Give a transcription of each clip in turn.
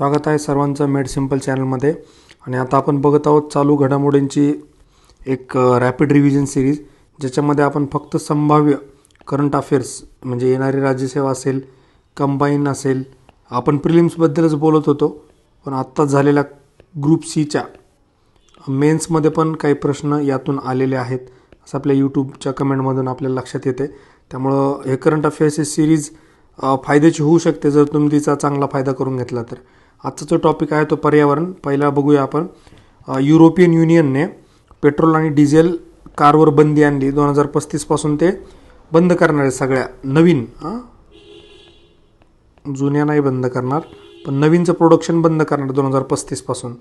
स्वागत आहे सर्वांचं मेड सिंपल चॅनलमध्ये. आणि आता आपण बघत आहोत चालू घडामोडींची एक रॅपिड रिव्हिजन सिरीज, ज्याच्यामध्ये आपण फक्त संभाव्य करंट अफेअर्स म्हणजे येणारी राज्यसेवा असेल, कंबाईन असेल, आपण प्रिलिम्सबद्दलच बोलत होतो, पण आत्ताच झालेल्या ग्रुप सीच्या मेन्समध्ये पण काही प्रश्न यातून आलेले आहेत असं आपल्या यूट्यूबच्या कमेंटमधून आपल्याला लक्षात येते. त्यामुळं हे करंट अफेअर्सची सिरीज फायद्याची होऊ शकते जर तुम्ही तिचा चांगला फायदा करून घेतला तर. आजचा जो टॉपिक आहे तो पर्यावरण. पहिला बघूया आपण. युरोपियन युनियनने पेट्रोल आणि डिझेल कारवर बंदी आणली. 2035 पासून ते बंद करणार आहे. सगळ्या नवीन, जुन्या नाही बंद करणार, पण नवीनचं प्रोडक्शन बंद करणार 2035 पासून.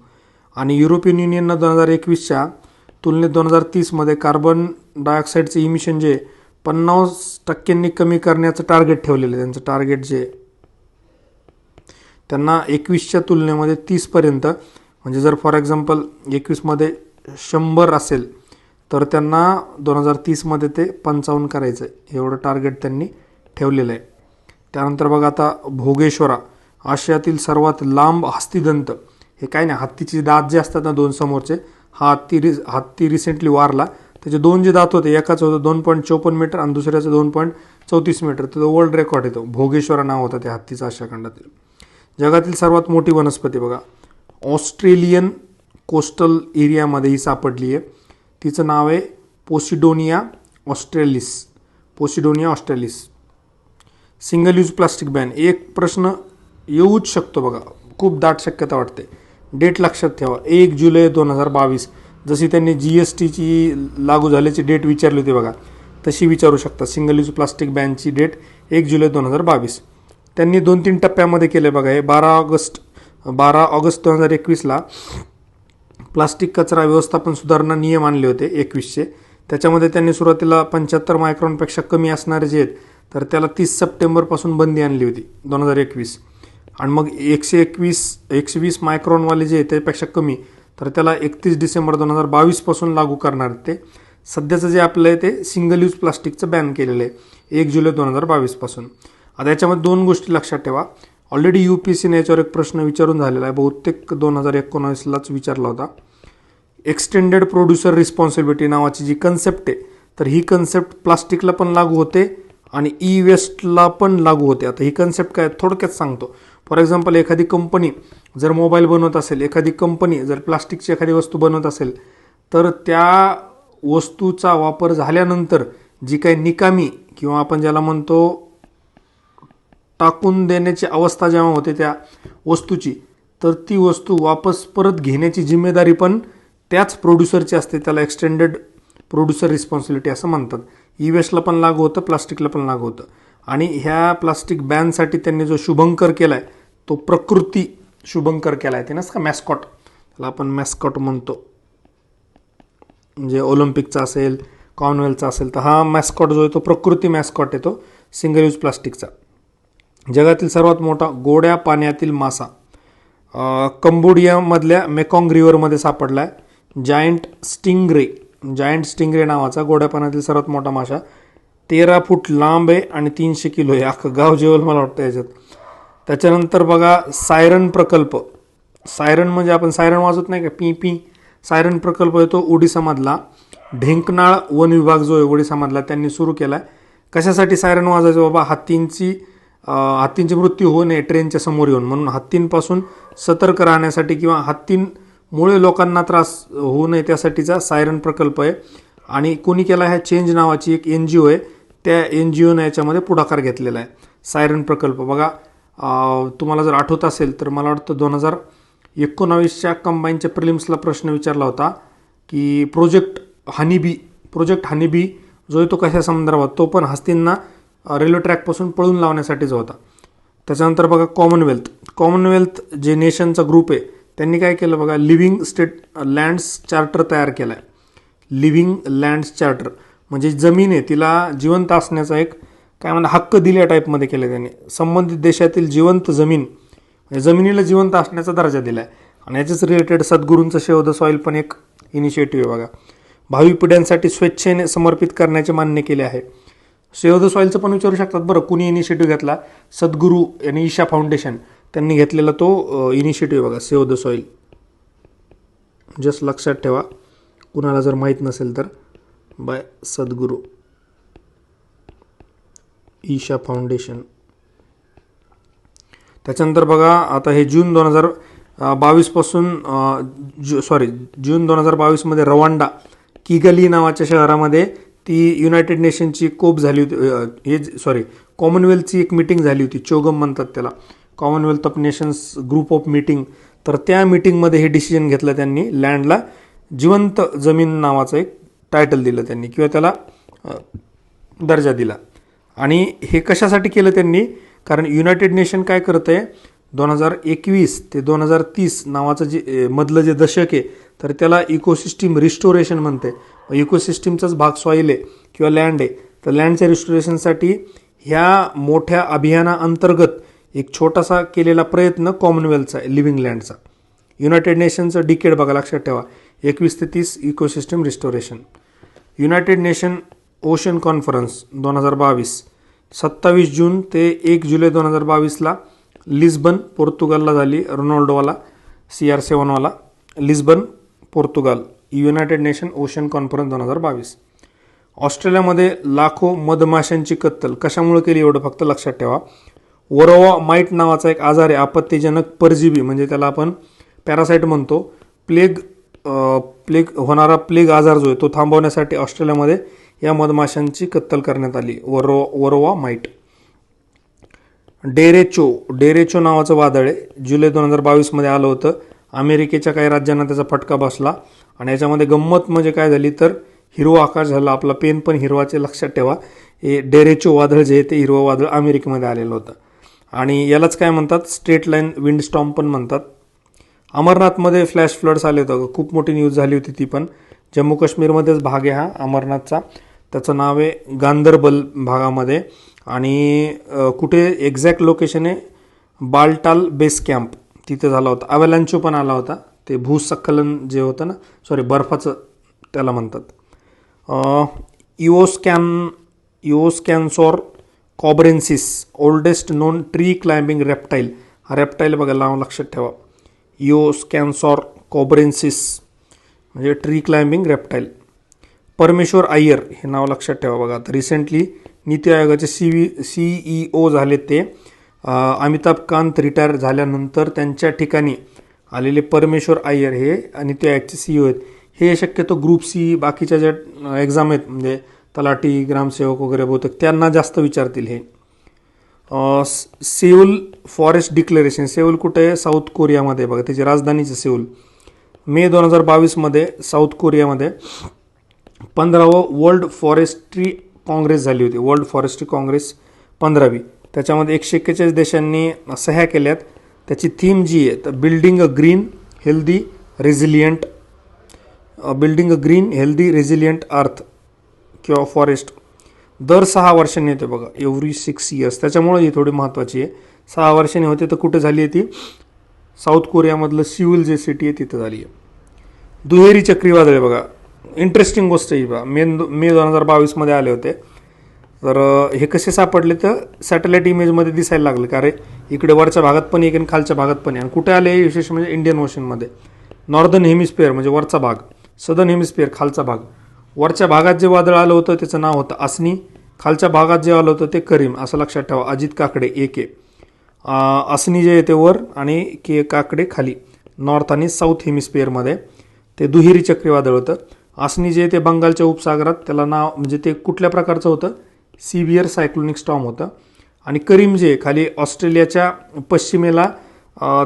आणि युरोपियन युनियननं 2021च्या तुलनेत 2030मध्ये कार्बन डायऑक्साईडचे इमिशन जे 50% कमी करण्याचं टार्गेट ठेवलेलं आहे. त्यांचं टार्गेट जे त्यांना 21च्या तुलनेमध्ये 30पर्यंत, म्हणजे जर फॉर एक्झाम्पल 21मध्ये 100 असेल तर त्यांना 2030मध्ये ते 55 करायचं आहे, एवढं टार्गेट त्यांनी ठेवलेलं आहे. त्यानंतर बघा आता भोगेश्वरा, आशियातील सर्वात लांब हस्तिदंत. हे काय नाही, हत्तीचे दात जे असतात ना दोन समोरचे, हा हत्ती रिसेंटली वारला. त्याचे दोन जे दात होते, एकाच होतं 2.54 मीटर आणि दुसऱ्याचं 2.34 मीटर. तर तो वर्ल्ड रेकॉर्ड येतो. भोगेश्वरा नाव होतं त्या हत्तीचं आशिया खंडातील. जगातील सर्वात मोठी वनस्पती बघा, ऑस्ट्रेलियन कोस्टल एरियामध्ये ही सापडली आहे. तिचं नाव आहे Posidonia australis. Posidonia australis. Single use plastic ban. एक प्रश्न येऊच शकतो बघा, खूप दाट शक्यता वाटते. डेट लक्षात ठेवा, 1 जुलै 2022. जशी त्यांनी GSTची लागू झाल्याची डेट विचारली होती बघा, तशी विचारू शकता. सिंगल यूज प्लास्टिक बॅनची डेट 1 जुलै 2022. त्यांनी 2-3 टप्प्यामध्ये केले बघा. हे 12 ऑगस्ट 2021ला प्लास्टिक कचरा व्यवस्थापन सुधारणा नियम आणले होते 21चे. त्याच्यामध्ये त्यांनी सुरुवातीला 75 मायक्रॉनपेक्षा कमी असणारे जे आहेत तर त्याला 30 सप्टेंबरपासून बंदी आणली होती 2021. आणि मग 120 मायक्रॉनवाले जे आहेत त्यापेक्षा कमी तर त्याला 31 डिसेंबर 2022 पासून लागू करणार ते. सध्याचं जे आपलं आहे ते सिंगल यूज प्लास्टिकचं बॅन केलेलं आहे 1 जुलै 2022 पासून. आता याच्यामध्ये 2 गोष्टी लक्षात ठेवा. ऑलरेडी UPSCने याच्यावर एक प्रश्न विचारून झालेला आहे, बहुतेक 2019लाच विचारला होता. एक्सटेंडेड प्रोड्युसर रिस्पॉन्सिबिलिटी नावाची जी कन्सेप्ट आहे, तर ही कन्सेप्ट प्लास्टिकला पण लागू होते आणि वेस्टला पण लागू होते. आता ही कन्सेप्ट काय थोडक्यात सांगतो. फॉर एक्झाम्पल, एखादी कंपनी जर मोबाईल बनवत असेल, एखादी कंपनी जर प्लास्टिकची एखादी वस्तू बनवत असेल, तर त्या वस्तूचा वापर झाल्यानंतर जी काही निकामी किंवा आपण ज्याला म्हणतो टाकून देण्याची अवस्था जेव्हा होते त्या वस्तूची, तर ती वस्तू वापस परत घेण्याची जिम्मेदारी पण त्याच प्रोड्युसरची असते. त्याला एक्सटेंडेड प्रोड्युसर रिस्पॉन्सिबिलिटी असं म्हणतात. वेस्टला पण लागू होतं, प्लास्टिकला पण लागू होतं. आणि ह्या प्लास्टिक बॅनसाठी त्यांनी जो शुभंकर केला आहे तो प्रकृती शुभंकर केला आहे. ते नसतं का मॅस्कॉट, त्याला आपण मॅस्कॉट म्हणतो, म्हणजे ऑलिम्पिकचा असेल, कॉमनवेल्थचा असेल, तर हा मॅस्कॉट जो आहे तो प्रकृती मॅस्कॉट येतो सिंगल यूज प्लास्टिकचा. जगातील सर्वात मोठा गोड्या पाण्यातील मासा कंबोडियामधल्या मेकॉंग रिव्हरमध्ये सापडला आहे. जायंट स्टिंगरे नावाचा गोड्या पाण्यातील सर्वात मोठा मासा 13 फूट लांब आहे आणि 300 किलो आहे. अख्खं गाव जेवल मला वाटतं याच्यात. त्याच्यानंतर बघा सायरन प्रकल्प. सायरन म्हणजे आपण सायरन वाजवत नाही का, पी पी. सायरन प्रकल्प येतो ओडिसामधला. ढेंकनाळ वन विभाग जो आहे ओडिसामधला त्यांनी सुरू केला आहे. कशासाठी सायरन वाजायचं बाबा? हत्तींचे मृत्यू होऊ नये ट्रेनच्या समोर येऊन, म्हणून हत्तींपासून सतर्क राहण्यासाठी किंवा हत्तींमुळे लोकांना त्रास होऊ नये त्यासाठीचा सायरन प्रकल्प आहे. आणि कोणी केला आहे? चेंज नावाची एक NGO आहे, त्या NGOने याच्यामध्ये पुढाकार घेतलेला आहे. सायरन प्रकल्प बघा, तुम्हाला जर आठवत असेल तर मला वाटतं 2019च्या कंबाईनच्या प्रिलिम्सला प्रश्न विचारला होता की प्रोजेक्ट हनीबी जो आहे तो कशा संदर्भात, तो पण हत्तींना रेल्वे ट्रॅकपासून पळून लावण्यासाठीच होता. त्याच्यानंतर बघा कॉमनवेल्थ जे नेशनचा ग्रुप आहे त्यांनी काय केलं बघा, लिव्हिंग लँड्स चार्टर तयार केला आहे. लिव्हिंग लँड्स चार्टर म्हणजे जमीन आहे तिला जिवंत असण्याचा एक काय म्हणतात हक्क दिल्या टाईपमध्ये केलं त्यांनी. संबंधित देशातील जिवंत जमिनीला जिवंत असण्याचा दर्जा दिला आहे. आणि याच्याच रिलेटेड सद्गुरूंचं सेव्ह द सॉईल पण एक इनिशिएटिव्ह आहे बघा. भावी पिढ्यांसाठी स्वेच्छेने समर्पित करण्याचे मान्य केले आहे. सेव्ह द सॉईलचं पण विचारू शकतात बरं, कुणी इनिशिएटिव्ह घेतला? सद्गुरू आणि ईशा फाउंडेशन. त्यांनी घेतलेला तो इनिशिएटिव्ह बघा, सेव्ह द सॉईल. जस्ट लक्षात ठेवा, कुणाला जर माहीत नसेल तर, बाय सद्गुरू ईशा फाउंडेशन. त्याच्यानंतर बघा, आता हे जून 2022 पासून जून 2022 रवांडा किगली नावाच्या शहरामध्ये ती युनायटेड नेशनची कोप झाली होती, कॉमनवेल्थची एक मीटिंग झाली होती. चोगम म्हणतात त्याला, Commonwealth of nations group of meeting. तर त्या मीटिंगमध्ये हे डिसिजन घेतलं त्यांनी, लँडला जिवंत जमीन नावाचं एक टायटल दिलं त्यांनी, किंवा त्याला दर्जा दिला. आणि हे कशासाठी केलं त्यांनी, कारण युनायटेड नेशन काय करतं आहे, 2021 ते 2030 नावाचं जे मधलं जे दशक आहे, तर त्याला इकोसिस्टीम रिस्टोरेशन म्हणते. इकोसिस्टीमचाच भाग सॉईल आहे किंवा लँड आहे. तर लँडच्या रिस्टोरेशनसाठी ह्या मोठ्या अभियानाअंतर्गत एक छोटासा केलेला प्रयत्न कॉमनवेल्थचा आहे, लिव्हिंग लँडचा. युनायटेड नेशनचं डिकेड बघा, लक्षात ठेवा, 21 ते 30 ecosystem restoration. United Nation ocean conference 2022, 27 जून ते 1 जुलै 2022ला लिस्बन, पोर्तुगालला झाली. रोनाल्डोवाला CR7वाला, Lisbon, Portugal. United Nation ocean conference 2022. ऑस्ट्रेलियामध्ये लाखो मधमाशांची कत्तल कशामुळे केली, एवढं फक्त लक्षात ठेवा. वरोवा माईट नावाचा एक आजार आहे, आपत्तीजनक परजीवी, म्हणजे त्याला आपण पॅरासाईट म्हणतो. प्लेग होणारा प्लेग आजार जो आहे तो थांबवण्यासाठी ऑस्ट्रेलियामध्ये या मधमाशांची कत्तल करण्यात आली, वरोवा माईट. डेरेचो नावाचं वादळ आहे, जुलै 2022 आलं होतं. अमेरिकेच्या काही राज्यांना त्याचा फटका बसला. आणि याच्यामध्ये गंमत म्हणजे काय झाली, तर हिरवा आकाश झाला. आपला पेन पण हिरवाचे, लक्षात ठेवा. हे डेरेचो वादळ जे आहे ते हिरवं वादळ अमेरिकेमध्ये आलेलं होतं. आणि यालाच काय म्हणतात, स्ट्रेट लाईन विंड स्टॉर्म पण म्हणतात. अमरनाथमध्ये फ्लॅश फ्लड्स आले होतं, खूप मोठी न्यूज झाली होती ती पण. जम्मू काश्मीरमध्येच भाग आहे हा अमरनाथचा. त्याचं नाव आहे गांदरबल भागामध्ये. आणि कुठे एक्झॅक्ट लोकेशन आहे, बालटाल बेस कॅम्प, तिथे झाला होता. अवॅलांचो पण आला होता, ते भूस्खलन जे होतं ना, बर्फाचं त्याला म्हणतात. Eoscansor cobrensis, oldest known tree climbing reptile. हा रेप्टाईल बघा, नाव लक्षात ठेवा, इओस्कॅन्सॉर कॉब्रेन्सिस, म्हणजे ट्री क्लाइम्बिंग रेप्टाईल. परमेश्वर अय्यर हे नाव लक्षात ठेवा बघा. आता रिसेंटली नीती आयोगाचे CEO झाले ते. अमिताभ कांत रिटायर झाल्यानंतर त्यांच्या ठिकाणी आलेले परमेश्वर अय्यर हे नीती आयोगचे CEO आहेत. हे शक्यतो ग्रुप C बाकीच्या ज्या एक्झाम आहेत, म्हणजे तलाठी, ग्रामसेवक वगैरे बहुतेक त्यांना जास्त विचारतील हे. सेऊल फॉरेस्ट डिक्लेरेशन, सेऊल कुठे आहे, साऊथ कोरियामध्ये बघा, त्याची राजधानीचे सेऊल. मे 2022 साऊथ कोरियामध्ये 15वं वर्ल्ड फॉरेस्ट्री काँग्रेस झाली होती. वर्ल्ड फॉरेस्ट्री काँग्रेस 15वी. त्याच्यामध्ये 141 देशांनी सह्या केल्यात. त्याची थीम जी आहे, तर बिल्डिंग अ ग्रीन हेल्दी रेझिलियंट अर्थ किंवा फॉरेस्ट. दर 6 वर्षांनी येते बघा, एव्हरी 6 इयर्स. त्याच्यामुळे ही थोडी महत्त्वाची आहे. 6 वर्षांनी होते. तर कुठे झाली आहे ती, साऊथ कोरियामधलं सिऊल जे सिटी आहे तिथं झाली आहे. दुहेरी चक्रीवादळ आहे बघा, इंटरेस्टिंग गोष्ट आहे बघा. मे 2022 आले होते. तर हे कसे सापडले, तर सॅटेलाईट इमेजमध्ये दिसायला लागले, कारण इकडे वरच्या भागात पण एक आणि खालच्या भागात पण आहे. आणि कुठे आले, विशेष म्हणजे इंडियन ओशनमध्ये. नॉर्दर्न हेमिस्फिअर म्हणजे वरचा भाग, सदर्न हेमिस्फिअर खालचा भाग. वरच्या भागात जे वादळ आलं होतं त्याचं नाव होतं असनी, खालच्या भागात जे आलं होतं ते करीम, असं लक्षात ठेवा. अजित काकडे AK. असनी जे येते वर आणि काकडे खाली, नॉर्थ आणि साऊथ हेमिस्फिअरमध्ये. ते दुहेरी चक्रीवादळ होतं. असनी जे ते बंगालच्या उपसागरात, त्याला नाव म्हणजे ते कुठल्या प्रकारचं होतं, सिव्हिअर सायक्लोनिक स्टॉर्म होतं. आणि करीम जे खाली ऑस्ट्रेलियाच्या पश्चिमेला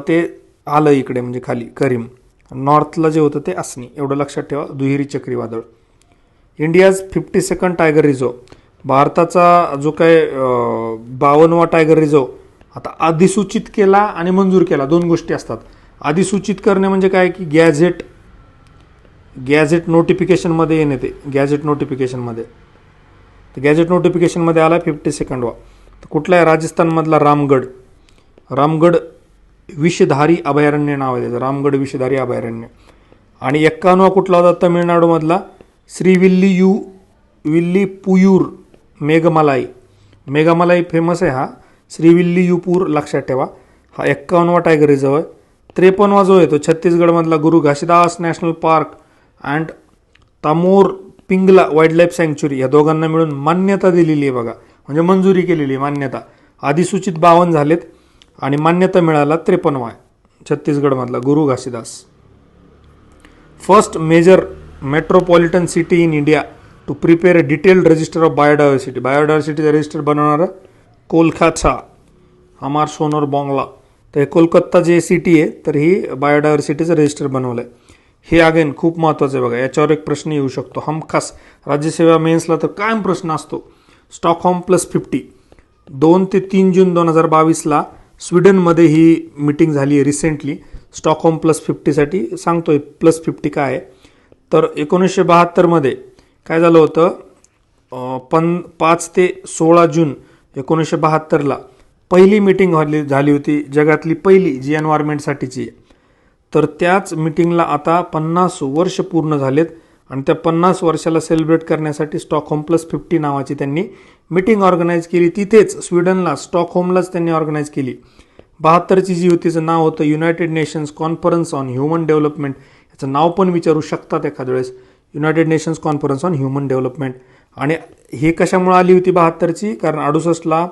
ते आलं इकडे, म्हणजे खाली करीम. नॉर्थला जे होतं ते असनी, एवढं लक्षात ठेवा. दुहेरी चक्रीवादळ. इंडियाज 52nd टायगर रिझर्व, भारताचा जो काय 52वा टायगर रिझर्व आता अधिसूचित केला आणि मंजूर केला, 2 गोष्टी असतात. अधिसूचित करणे म्हणजे काय, की गॅझेट नोटिफिकेशनमध्ये येणे, ते गॅझेट नोटिफिकेशनमध्ये. तर गॅझेट नोटिफिकेशनमध्ये आला 52वा. तर कुठला आहे, राजस्थानमधला रामगड विषधारी अभयारण्य नाव आहे त्याचं, रामगड विषधारी अभयारण्य. आणि 51वा कुठला होता, तमिळनाडूमधला श्रीविल्लीपुयूर मेघमलाई फेमस आहे हा. श्रीविल्लीपुयूर लक्षात ठेवा. हा 51वा टायगर रिझर्व आहे. 53वा जो आहे तो छत्तीसगडमधला Guru Ghasidas national park and Tamor Pingla wildlife sanctuary या दोघांना मिळून मान्यता दिलेली आहे बघा, म्हणजे मंजुरी केलेली आहे, मान्यता. अधिसूचित 52 झालेत आणि मान्यता मिळाला 53वा आहे छत्तीसगडमधला Guru Ghasidas. First major metropolitan city in India to prepare a detailed register of biodiversity. बायोडायव्हर्सिटीचा रजिस्टर बनवणारं कोलकाता, अमार सोनर बॉंगला. तर हे कोलकाता जे सिटी आहे तर ही बायोडायव्हर्सिटीचं रजिस्टर बनवलं आहे. हे अगेन खूप महत्त्वाचं आहे बघा, याच्यावर एक प्रश्न येऊ शकतो हमखास. राज्यसेवा मेन्सला तर कायम प्रश्न असतो. स्टॉकहोम +50 2 ते 3 जून 2022ला स्वीडनमध्ये ही मीटिंग झाली आहे रिसेंटली. स्टॉकहोम +50साठी सांगतोय +50 काय आहे. तर 1972मध्ये काय झालं होतं, 5 ते 16 जून 1972ला पहिली मीटिंग झाली होती, जगातली पहिली, जी एन्व्हायरमेंटसाठीची. तर त्याच मीटिंगला आता 50 वर्ष पूर्ण झालेत आणि त्या 50 वर्षाला सेलिब्रेट करण्यासाठी स्टॉकहोम +50 नावाची त्यांनी मीटिंग ऑर्गनाईज केली. तिथेच स्वीडनला, स्टॉकहोमलाच त्यांनी ऑर्गनाईज केली. 72ची जी होती तिचं नाव होतं United nations conference on human development. याचं नाव पण विचारू शकतात एखाद्या वेळेस, United nations conference on human development. आणि हे कशामुळे आली होती 72ची, कारण 68ला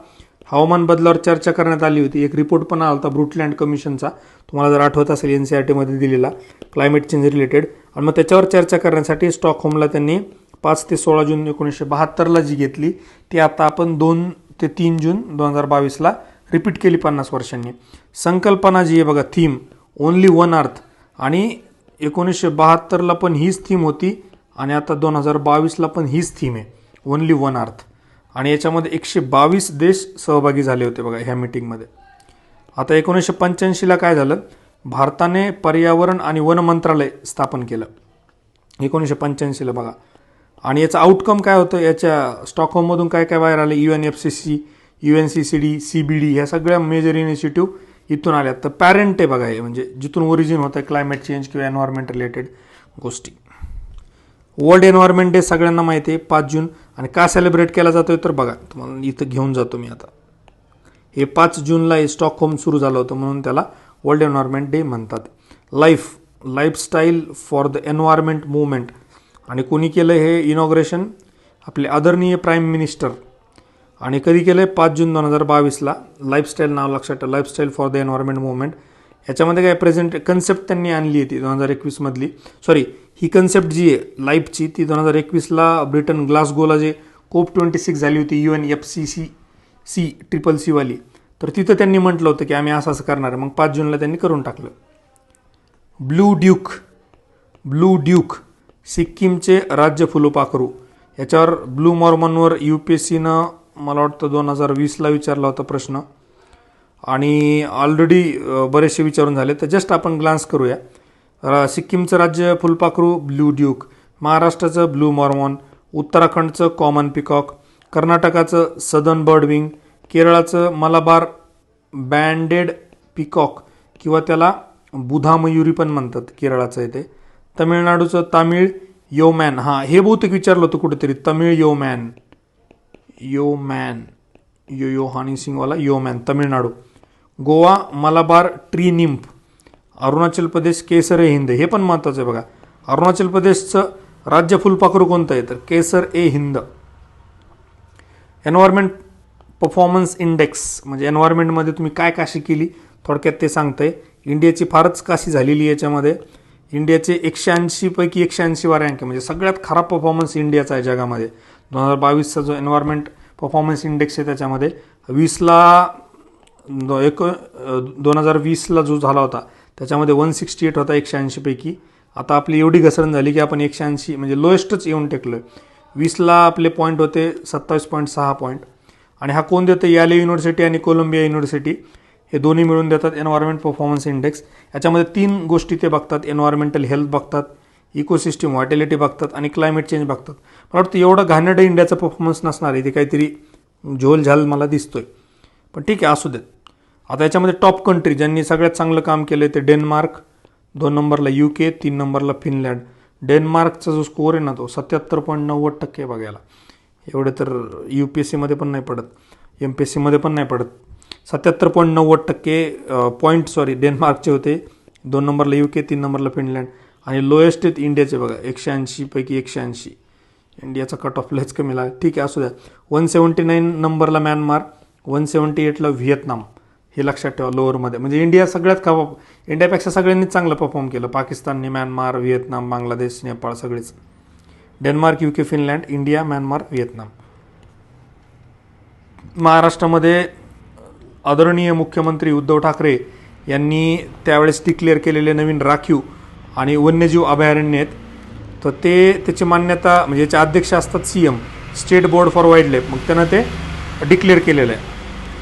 हवामान बदलावर चर्चा करण्यात आली होती. एक रिपोर्ट पण आला होता ब्रुटलँड कमिशनचा, तुम्हाला जर आठवत असेल NCERTमध्ये दिलेला, क्लायमेट चेंज रिलेटेड. आणि मग त्याच्यावर चर्चा करण्यासाठी स्टॉकहोमला त्यांनी 5 ते 16 जून 1972ला जी घेतली ती आता आपण 2 ते 3 जून 2022ला रिपीट केली 50 वर्षांनी. संकल्पना जी आहे बघा, थीम ओनली वन अर्थ, आणि 1972ला पण हीच थीम होती आणि आता 2022ला पण हीच थीम आहे, ओनली वन अर्थ. आणि याच्यामध्ये 122 देश सहभागी झाले होते बघा ह्या मीटिंगमध्ये. आता 1985ला काय झालं, भारताने पर्यावरण आणि वन मंत्रालय स्थापन केलं 1985ला बघा. आणि याचं आउटकम काय होतं, याच्या स्टॉकहोममधून काय काय बाहेर आलं, UNFCCC, UNCCD, CBD ह्या सगळ्या मेजर इनिशिएटिव्ह इथून आल्यात. तर पॅरेंट आहे बघा हे, म्हणजे जिथून ओरिजिन होतं क्लायमेट चेंज किंवा एन्व्हायरमेंट रिलेटेड गोष्टी. वर्ल्ड एन्व्हायरमेंट डे सगळ्यांना माहिती आहे 5 जून. आणि का सेलिब्रेट केला जातोय तर बघा, तुम्हाला इथं घेऊन जातो मी आता. हे 5 जूनला हे स्टॉकहोम सुरू झालं होतं म्हणून त्याला वर्ल्ड एन्व्हायरमेंट डे म्हणतात. Lifestyle for the environment movement. आणि कोणी केलं हे इनॉग्रेशन, आपले आदरणीय प्राईम मिनिस्टर. आणि कधी केलं आहे, 5 जून 2022ला. लाईफस्टाईल नाव लक्षात ठेवा, lifestyle for the environment movement. याच्यामध्ये काय कन्सेप्ट त्यांनी आणली आहे ती 2021मधली. सॉरी, ही कन्सेप्ट जी आहे लाईफची ती 2021ला ब्रिटन ग्लासगोला जे COP26 झाली होती UNFCCC CCC वाली, तर तिथं त्यांनी म्हटलं होतं की आम्ही असं करणार आहे. मग 5 जूनला त्यांनी करून टाकलं. ब्लू ड्यूक सिक्कीमचे राज्य फुलोपाखरू. याच्यावर ब्लू मॉर्मनवर UPSCनं मला वाटतं 2020ला विचारला होता प्रश्न आणि ऑलरेडी बरेचसे विचारून झाले. तर जस्ट आपण ग्लान्स करूया. सिक्कीमचं राज्य फुलपाखरू ब्लू ड्यूक, महाराष्ट्राचं ब्लू मॉर्मॉन, उत्तराखंडचं कॉमन पिकॉक, कर्नाटकाचं सदर्न बर्डविंग, केरळाचं मलाबार बँडेड पिकॉक किंवा त्याला बुधा मयुरी पण म्हणतात, केरळाचं आहे ते. तमिळनाडूचं तामिळ योमॅन. हां, हे बहुतेक विचारलं होतं कुठेतरी, तमिळ योमॅन यो हानी सिंगवाला yeoman, Tamil Nadu. Goa Malabar tree nymph. Arunachal Pradesh Kaiser e Hind. हे पण महत्त्वाचं आहे बघा, अरुणाचल प्रदेशचं राज्य फुलपाखरू कोणतं आहे तर केसर e Hind. Environment performance index म्हणजे एन्व्हायरमेंटमध्ये तुम्ही काय काशी केली थोडक्यात ते सांगतंय. इंडियाची फारच काशी झालेली याच्यामध्ये. इंडियाचे 180 पैकी 180वा रँक आहे, म्हणजे सगळ्यात खराब परफॉर्मन्स इंडियाचा आहे जगामध्ये. 2022चा जो एन्व्हायरमेंट परफॉर्मन्स इंडेक्स आहे त्याच्यामध्ये 2020ला जो झाला होता त्याच्यामध्ये 168 होता 180 पैकी. आता आपली एवढी घसरण झाली की आपण 180 म्हणजे लोएस्टच येऊन टेकलो आहे. 20ला आपले पॉईंट होते 27.6 पॉईंट. आणि हा कोण देतं, याले युनिव्हर्सिटी आणि कोलंबिया युनिव्हर्सिटी हे दोन्ही मिळून देतात एन्व्हायरमेंट परफॉर्मन्स इंडेक्स. याच्यामध्ये 3 गोष्टी ते बघतात, एन्व्हायरमेंटल हेल्थ बघतात, इकोसिस्टम व्हायटॅलिटी बघतात आणि क्लायमेट चेंज बघतात. मला वाटतं एवढं घाणेरडं इंडियाचा परफॉर्मन्स नसणार आहे, ते काहीतरी झोलझाल मला दिसतोय, पण ठीक आहे असू देत. आता याच्यामध्ये टॉप कंट्री ज्यांनी सगळ्यात चांगलं काम केलं आहे ते डेन्मार्क, 2 नंबरला UK, 3 नंबरला फिनलँड. डेन्मार्कचा जो स्कोअर आहे ना तो 77.90% बघायला. एवढे तर UPSCमध्ये पण नाही पडत, MPSCमध्ये पण नाही पडत. 77.90% डेन्मार्कचे होते, 2 नंबरला UK, 3 नंबरला फिनलँड आणि लोएस्ट आहेत इंडियाचे बघा 180 पैकी 180. इंडियाचा कट ऑफ लयच कमी लागला, ठीक आहे असू द्या. 179 नंबरला म्यानमार, 178ला व्हिएतनाम. हे लक्षात ठेवा लोअरमध्ये. म्हणजे इंडिया इंडियापेक्षा सगळ्यांनीच चांगलं परफॉर्म केलं. पाकिस्तानने, म्यानमार, व्हिएतनाम, बांगलादेश, नेपाळ सगळेच. Denmark, UK, Finland, India, Myanmar, Vietnam. महाराष्ट्रामध्ये आदरणीय मुख्यमंत्री उद्धव ठाकरे यांनी त्यावेळेस डिक्लेअर केलेले नवीन राखीव आणि वन्यजीव अभयारण्य आहेत. तर त्याची मान्यता म्हणजे याचे अध्यक्ष असतात CM, state board for wild life. मग त्यानं ते डिक्लेअर केलेलं आहे.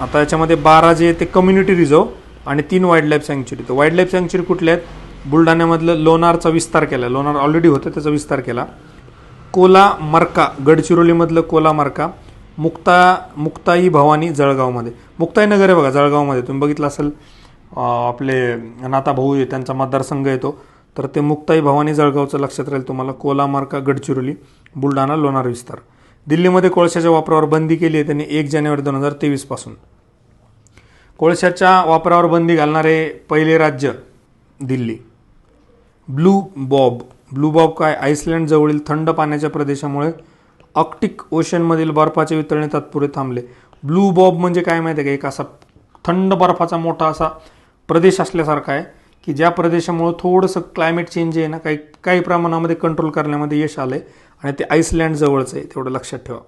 आता याच्यामध्ये 12 जे ते कम्युनिटी रिझर्व आणि 3 वाईल्ड लाईफ सँक्च्युरी. तर वाईल्ड लाईफ सँक्च्युरी कुठल्या आहेत? बुलढाण्यामधलं लोणारचा विस्तार केला, लोणार ऑलरेडी होतं त्याचा विस्तार केला. कोला मर्का गडचिरोलीमधलं कोला मर्का, मुक्ताई भवानी जळगावमध्ये. मुक्ताई नगर आहे बघा जळगावमध्ये, तुम्ही बघितलं असेल. आपले नाता भाऊ आहे त्यांचा मतदारसंघ येतो, तर ते मुक्ताई भवानी जळगावचं लक्षात राहील तुम्हाला. कोला मर्का गडचिरोली, बुलढाणा लोणार विस्तार. दिल्लीमध्ये कोळशाच्या वापरावर बंदी केली आहे त्यांनी 1 जानेवारी 2023 पासून. कोळशाच्या वापरावर बंदी घालणारे पहिले राज्य दिल्ली. ब्लू बॉब काय? आईसलँड जवळील थंड पाण्याच्या प्रदेशामुळे आर्क्टिक ओशनमधील बर्फाचे वितरणे तात्पुरते थांबले. ब्लू बॉब म्हणजे काय माहिती आहे का? एक असा थंड बर्फाचा मोठा असा प्रदेश असल्यासारखा आहे की ज्या प्रदेशामुळे थोडंसं क्लायमेट चेंज आहे ना काही प्रमाणामध्ये कंट्रोल करण्यामध्ये यश आलं आहे आणि ते आईसलँड जवळचं आहे, तेवढं लक्षात ठेवा.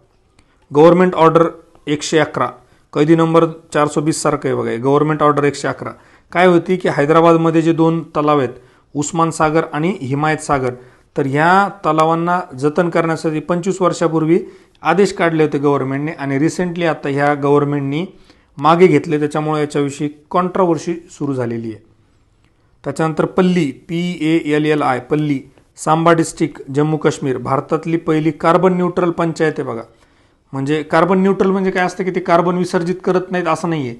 गव्हर्नमेंट ऑर्डर 111, कैदी नंबर 420 सारखं आहे बघा. गव्हर्नमेंट ऑर्डर 111 काय होती की हैदराबादमध्ये जे 2 तलाव आहेत, उस्मान सागर आणि हिमायत सागर, तर ह्या तलावांना जतन करण्यासाठी 25 वर्षापूर्वी आदेश काढले होते गव्हर्नमेंटने आणि रिसेंटली आता ह्या गव्हर्नमेंटनी मागे घेतले. त्याच्यामुळे याच्याविषयी कॉन्ट्रोवर्सी सुरू झालेली आहे. त्याच्यानंतर पल्ली, PALLI, पल्ली, सांबा डिस्ट्रिक्ट, जम्मू काश्मीर. भारतातली पहिली कार्बन न्यूट्रल पंचायत आहे बघा. म्हणजे कार्बन न्यूट्रल म्हणजे काय असतं की ते कार्बन विसर्जित करत नाहीत असं नाही आहे.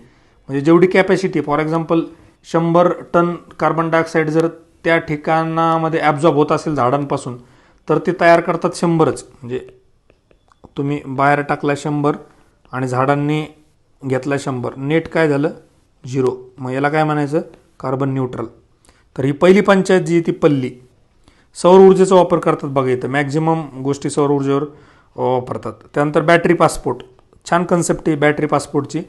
म्हणजे जेवढी capacity, for example 100 ton carbon dioxide जर त्या ठिकाणामध्ये ॲब्झॉर्ब होत असेल झाडांपासून, तर ते तयार करतात 100च. म्हणजे तुम्ही बाहेर टाकला 100 आणि झाडांनी घेतला 100, नेट काय झालं? 0. मग याला काय म्हणायचं? Carbon neutral. तर ही पहिली पंचायत जी ती पल्ली. सौर ऊर्जेचा वापर करतात बघा इथं, मॅक्झिमम गोष्टी सौर ऊर्जेवर वापरतात. त्यानंतर बॅटरी पासपोर्ट, छान कन्सेप्ट आहे बॅटरी पासपोर्टची.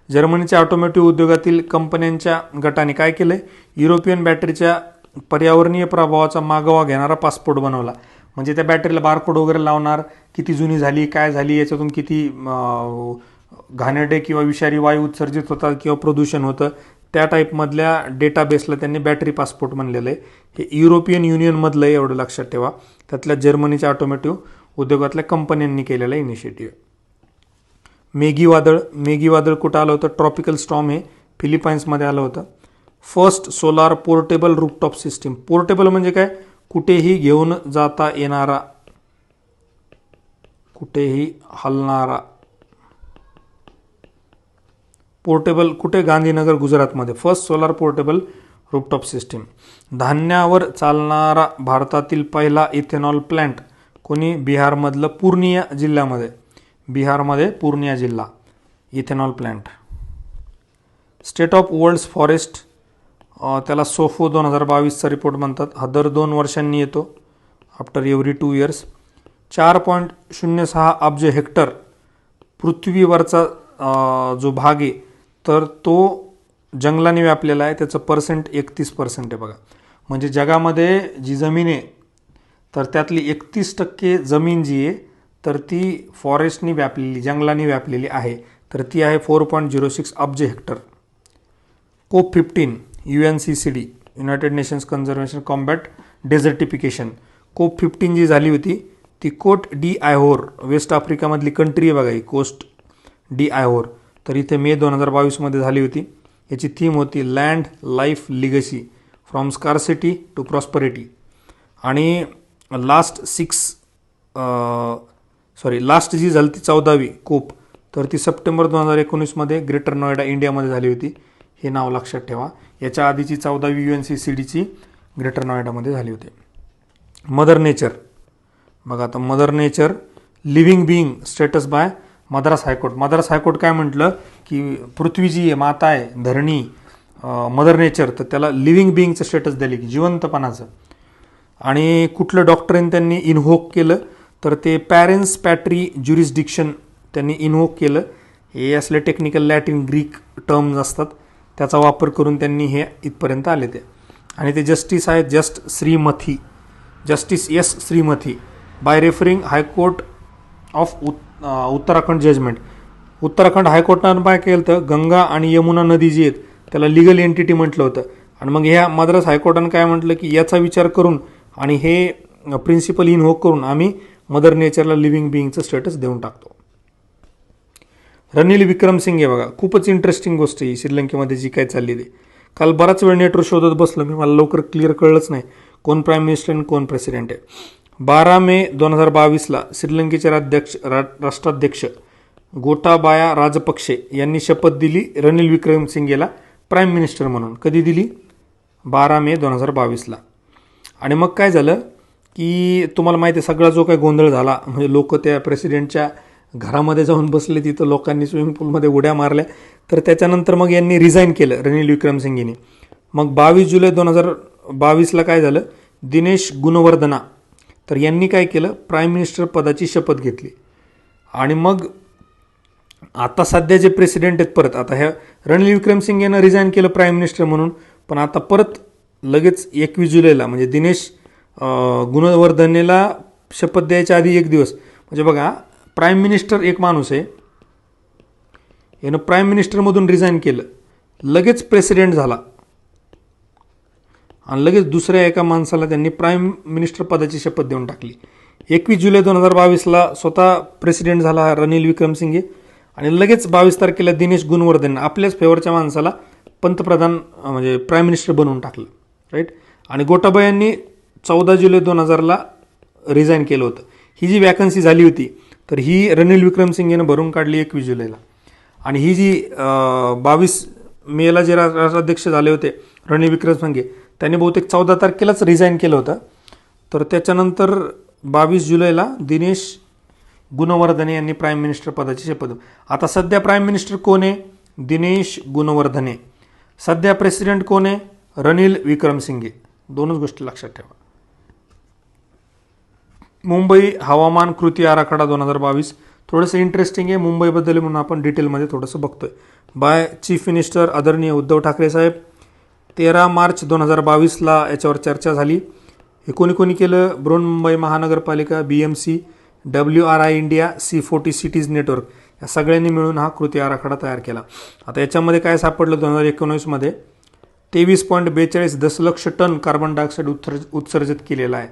जर्मनीच्या ऑटोमोटिव्ह उद्योगातील कंपन्यांच्या गटाने काय केलं आहे? युरोपियन बॅटरीच्या पर्यावरणीय प्रभावाचा मागोवा घेणारा पासपोर्ट बनवला. म्हणजे त्या बॅटरीला बारकोड वगैरे लावणार, किती जुनी झाली, काय झाली, याच्यातून किती घाणेरडे किंवा विषारी वायू उत्सर्जित होतात किंवा प्रदूषण होतं, त्या टाईपमधल्या डेटाबेसला त्यांनी बॅटरी पासपोर्ट म्हणलेलं आहे. हे युरोपियन युनियनमधलं आहे, एवढं लक्षात ठेवा. त्यातल्या जर्मनीच्या ऑटोमोटिव्ह उद्योगातल्या कंपन्यांनी केलेला इनिशिएटिव्ह. मेगी वादळ कुठं आलं होतं? ट्रॉपिकल स्टॉर्म हे फिलिपाईन्समध्ये आलं होतं. First solar portable rooftop system. Portable म्हणजे काय? कुठेही घेऊन जाता येणारा, कुठेही हलणारा. पोर्टेबल कुठे? गांधीनगर गुजरातमध्ये. First solar portable rooftop system. धान्यावर चालणारा भारतातील पहिला इथेनॉल प्लॅन्ट कोणी? बिहारमधलं पूर्णिया जिल्ह्यामध्ये. बिहारमध्ये पूर्णिया जिल्हा, ethanol plant. State of world's forest, त्याला सोफो 2022चा रिपोर्ट म्हणतात. हा दर 2 वर्षांनी येतो, आफ्टर एव्हरी 2 इयर्स. 4.06 अब्ज हेक्टर पृथ्वीवरचा जो भाग आहे तर तो जंगलाने व्यापलेला आहे. त्याचं पर्सेंट 31% आहे बघा. म्हणजे जगामध्ये जी जमीन आहे तर त्यातली 31% जमीन जी आहे तर ती फॉरेस्टनी व्यापलेली, जंगलाने व्यापलेली आहे. तर ती आहे 4.06 अब्ज hectare. COP15 UNCCD, united nations conservation combat desertification. COP15 जी झाली होती ती कोट डी आयव्होर, वेस्ट आफ्रिकामधली कंट्री आहे बघा ही कोस्ट डी आयव्होर. तर इथे मे 2022मध्ये झाली होती. याची थीम होती land life legacy from scarcity to prosperity. आणि लास्ट जी झाली ती 14वी कोप, तर ती सप्टेंबर 2019मध्ये ग्रेटर नोएडा इंडियामध्ये झाली होती. हे नाव लक्षात ठेवा. याच्या आधीची 14वी UNCCDची ग्रेटर नोएडामध्ये झाली होती. मदर नेचर बघा. आता mother nature living being status bye Madras high court काय म्हटलं की पृथ्वी जी आहे, माता आहे, धरणी, मदर नेचर, तर त्याला लिव्हिंग बिईंगचं स्टेटस दिले की जिवंतपणाचं. आणि कुठलं डॉक्टरीन त्यांनी इनव्होक केलं तर ते पॅरेंट्स पॅट्री ज्युरिस्डिक्शन त्यांनी इनव्होक केलं. हे असले टेक्निकल लॅटिन ग्रीक टर्म्स असतात, त्याचा वापर करून त्यांनी हे इथपर्यंत आले ते. आणि ते जस्टिस आहेत justice S Srimathi, by referring high court of Uttarakhand judgment. Uttarakhand हायकोर्टानं काय केलं तर गंगा आणि यमुना नदी जी आहेत त्याला लिगल एंटिटी म्हटलं होतं. आणि मग ह्या मद्रास हायकोर्टानं काय म्हटलं की याचा विचार करून आणि हे प्रिन्सिपल इनव्होक करून आम्ही मदर नेचरला लिव्हिंग बिईंगचं स्टेटस देऊन टाकतो. रणील विक्रमसिंघे बघा, खूपच इंटरेस्टिंग गोष्ट ही श्रीलंकेमध्ये जी काय चालली ते. काल बराच वेळ नेटवर शोधत बसलो मी, मला लवकर क्लिअर कळलंच नाही कोण प्राईम मिनिस्टर आणि कोण प्रेसिडेंट आहे. 12 मे 2022ला श्रीलंकेचे राष्ट्राध्यक्ष गोटाबाया राजपक्षे यांनी शपथ दिली रणील विक्रमसिंघेला प्राईम मिनिस्टर म्हणून. कधी दिली? 12 मे 2022ला. आणि मग काय झालं की तुम्हाला माहिती आहे सगळा जो काही गोंधळ झाला, म्हणजे लोक त्या प्रेसिडेंटच्या घरामध्ये जाऊन बसले, तिथं लोकांनी स्विमिंग पूलमध्ये उड्या मारल्या, तर त्याच्यानंतर मग यांनी रिझाईन केलं रणील विक्रमसिंघेने. मग 22 जुलै 2022ला काय झालं, दिनेश गुणवर्धना तर यांनी काय केलं, प्राईम मिनिस्टर पदाची शपथ घेतली. आणि मग आता सध्या जे प्रेसिडेंट आहेत परत, आता ह्या रणील विक्रमसिंघेनं रिझाईन केलं प्राईम मिनिस्टर म्हणून, पण आता परत लगेच 21 जुलैला म्हणजे दिनेश गुणवर्धनेला शपथ द्यायच्या आधी एक दिवस, म्हणजे बघा प्राईम मिनिस्टर एक माणूस आहे, यानं प्राईम मिनिस्टरमधून रिझाईन केलं, लगेच प्रेसिडेंट झाला आणि लगेच दुसऱ्या एका माणसाला त्यांनी प्राईम मिनिस्टर पदाची शपथ देऊन टाकली. 21 जुलै 2022ला स्वतः प्रेसिडेंट झाला रणील विक्रमसिंघे आणि लगेच 22 तारखेला दिनेश गुणवर्धन आपल्याच फेवरच्या माणसाला पंतप्रधान म्हणजे प्राईम मिनिस्टर बनवून टाकलं, राईट. आणि गोटाबायांनी 14 जुलै 2000ला रिझाईन केलं होतं. ही जी वॅकन्सी झाली होती तर ही रणील विक्रमसिंघेनं भरून काढली 21 जुलैला. आणि ही जी 22 मेला जे राष्ट्राध्यक्ष झाले होते रणील विक्रमसिंघे, त्यांनी बहुतेक 14 तारखेलाच रिझाईन केलं होतं. तर त्याच्यानंतर 22 जुलैला दिनेश गुणवर्धने यांनी प्राईम मिनिस्टर पदाची शपथ. आता सध्या प्राईम मिनिस्टर कोण आहे? दिनेश गुणवर्धने. सध्या प्रेसिडेंट कोण आहे? रणील विक्रमसिंघे. दोनच गोष्टी लक्षात ठेवा. मुंबई हवामान कृती आराखडा 2022 थोडंसं इंटरेस्टिंग आहे मुंबईबद्दल, म्हणून आपण डिटेलमध्ये थोडंसं बघतोय. बाय चीफ मिनिस्टर आदरणीय उद्धव ठाकरे साहेब. 13 मार्च 2022ला याच्यावर चर्चा झाली. हे कोणी केलं? बृहन्मुंबई महानगरपालिका, BMC, WRI India, C40 cities network या सगळ्यांनी मिळून हा कृती आराखडा तयार केला. आता याच्यामध्ये काय सापडलं, 2019मध्ये 23.42 दशलक्ष टन कार्बन डायऑक्साईड उत्सर्जित केलेला आहे.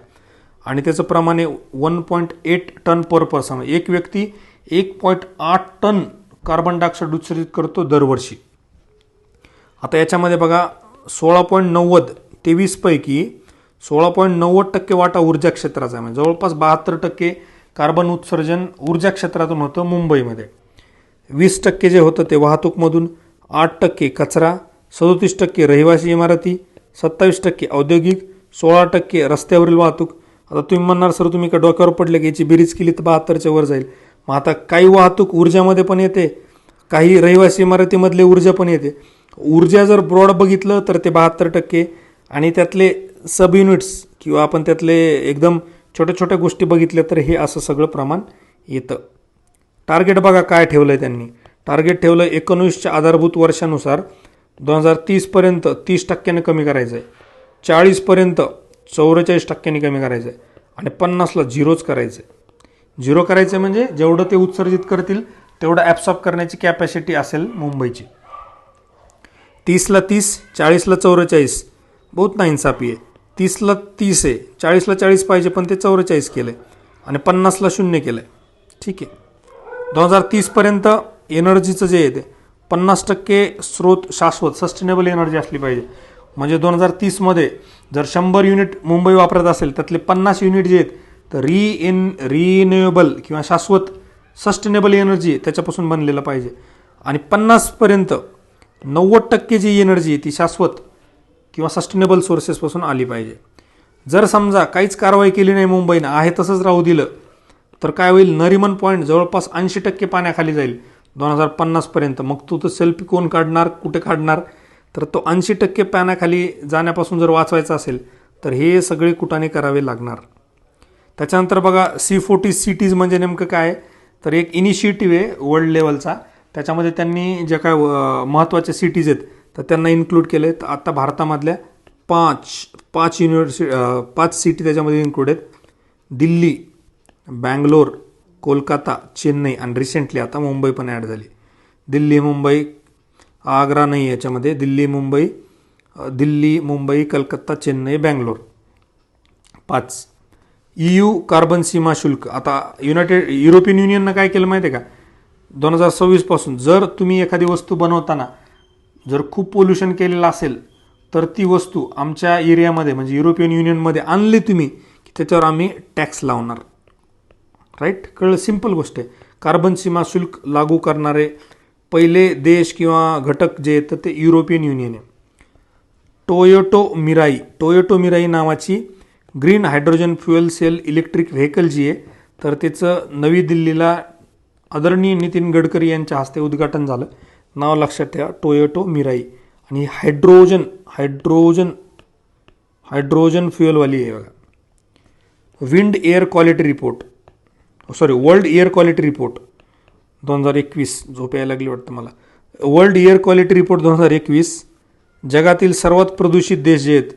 आणि त्याचं प्रमाण आहे 1.8 टन पर पर्सन. एक व्यक्ती 1.8 टन कार्बन डायऑक्साईड उत्सर्जित करतो दरवर्षी. आता याच्यामध्ये बघा 16.90 23 पैकी 16.90% वाटा ऊर्जा क्षेत्राचा आहे. म्हणजे जवळपास 72% कार्बन उत्सर्जन ऊर्जा क्षेत्रातून होतं मुंबईमध्ये. 20% जे होतं ते वाहतूकमधून, 8% कचरा, 37% रहिवासी इमारती, 27% औद्योगिक, 16% रस्त्यावरील वाहतूक. आता तुम्ही म्हणणार सर तुम्ही का डोक्यावर पडले की याची बेरीज केली तर 72च्या वर जाईल. मग आता काही वाहतूक ऊर्जामध्ये पण येते, काही रहिवासी इमारतीमधले ऊर्जा पण येते. ऊर्जा जर ब्रॉड बघितलं तर ते 72% आणि त्यातले सब युनिट्स किंवा आपण त्यातले एकदम छोट्या छोट्या गोष्टी बघितल्या तर हे असं सगळं प्रमाण येतं. टार्गेट बघा काय ठेवलं आहे त्यांनी. टार्गेट ठेवलं 19च्या आधारभूत वर्षानुसार 2030पर्यंत 30% कमी करायचं आहे, 40पर्यंत 44% कमी करायचं आहे आणि 50ला झिरोच करायचं आहे. झिरो करायचं म्हणजे जेवढं ते उत्सर्जित करतील तेवढं ॲब्सॉर्ब करण्याची कॅपॅसिटी असेल मुंबईची. 30ला 30, 40ला 44, बहुत नाइंसाफी आहे. 30ला 30 आहे, 40ला 40 पाहिजे पण ते 44 केलं आहे आणि 50ला 0 केलं आहे. ठीक आहे. 2030पर्यंत एनर्जीचं जे आहे ते 50% स्रोत शाश्वत सस्टेनेबल एनर्जी असली पाहिजे. म्हणजे 2030मध्ये जर 100 युनिट मुंबई वापरत असेल त्यातले 50 युनिट जे आहेत तर रिन्युएबल किंवा शाश्वत सस्टेनेबल एनर्जी त्याच्यापासून बनलेलं पाहिजे. आणि 50पर्यंत 90% जी एनर्जी आहे ती शाश्वत किंवा सस्टेनेबल सोर्सेसपासून आली पाहिजे. जर समजा काहीच कारवाई केली नाही मुंबईनं, आहे तसंच राहू दिलं तर काय होईल, नरिमन पॉईंट जवळपास 80% पाण्याखाली जाईल 2050पर्यंत. मग तू तर सेल्फी कोण काढणार, कुठे काढणार? तर तो 80% पाण्याखाली जाण्यापासून जर वाचवायचा असेल तर हे सगळे कुटाने करावे लागणार. त्याच्यानंतर बघा C40 सिटीज म्हणजे नेमकं काय, तर एक इनिशिएटिव्ह आहे वर्ल्ड लेवलचा. त्याच्यामध्ये त्यांनी ज्या काय महत्त्वाच्या सिटीज आहेत तर त्यांना इन्क्लूड केले. तर आता भारतामधल्या पाच सिटी त्याच्यामध्ये इन्क्लूड आहेत. दिल्ली, बँगलोर, कोलकाता, चेन्नई आणि रिसेंटली आता मुंबई पण ॲड झाली. दिल्ली, मुंबई, आग्रा नाही याच्यामध्ये, दिल्ली, मुंबई, कलकत्ता, चेन्नई, बँगलोर 5. EU कार्बन सीमा शुल्क. आता युरोपियन युनियननं काय केलं माहिती आहे का, 2026 पासून जर तुम्ही एखादी वस्तू बनवताना जर खूप पोल्युशन केलेलं असेल तर ती वस्तू आमच्या एरियामध्ये म्हणजे युरोपियन युनियनमध्ये आणली तुम्ही की त्याच्यावर आम्ही टॅक्स लावणार. राईट, कळलं? सिंपल गोष्ट आहे. कार्बन सीमा शुल्क लागू करणारे पहिले देश किंवा घटक जे आहेत ते युरोपियन युनियन आहे. टोयोटो मिराई नावाची green hydrogen fuel cell electric vehicle जी आहे तर त्याचं नवी दिल्लीला आदरणीय नितीन गडकरी यांच्या हस्ते उद्घाटन झालं. नाव लक्षात ठेवा, टोयोटो मिराई. आणि हायड्रोजन फ्युएलवाली आहे बघा. वर्ल्ड एअर क्वालिटी रिपोर्ट 2021, झोप यायला लागली वाटतं मला. वर्ल्ड एअर क्वालिटी रिपोर्ट 2021 जगातील सर्वात प्रदूषित देश जे आहेत